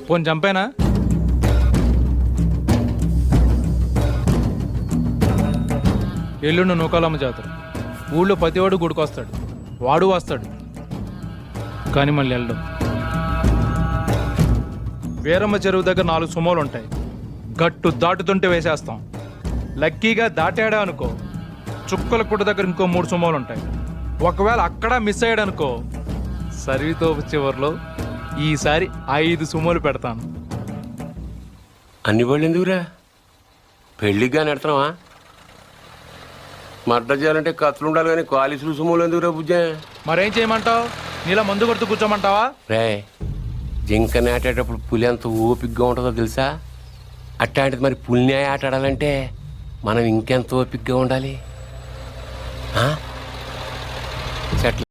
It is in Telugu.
పోని చంపేనా? ఎల్లుండి నూకాలమ్మ జాతర. ఊళ్ళో ప్రతివాడు గుడికొస్తాడు, వాడు వస్తాడు, కానీ మళ్ళీ వెళ్ళడం. వీరమ్మ చెరువు దగ్గర 4 సుమోలు ఉంటాయి. గట్టు దాటుతుంటే వేసేస్తాం. లక్కీగా దాటాడా అనుకో, చుక్కల కుట్ట దగ్గర ఇంకో 3 సుమోలు ఉంటాయి. ఒకవేళ అక్కడ మిస్ అయ్యాడనుకో, సరితో చివరిలో ఈసారి 5 సుమోలు పెడతాను. అన్ని వాళ్ళు ఎందుకురా? పెళ్ళిగా నెడతావా? మర్డర్ చేయాలంటే కత్తులు ఉండాలి కానీ కాలిసులు సుమోలు ఎందుకురా బుజ్జా? మరేం చేయమంటావు? నీలా మందు కొడుతూ కూర్చోమంటావా? రే, జింక నాటేటప్పుడు పులి ఎంత ఓపికగా ఉంటుందో తెలుసా? అట్లాంటిది మరి పులిని ఆట ఆడాలంటే మనం ఇంకెంత ఓపికగా ఉండాలి. చెట్ల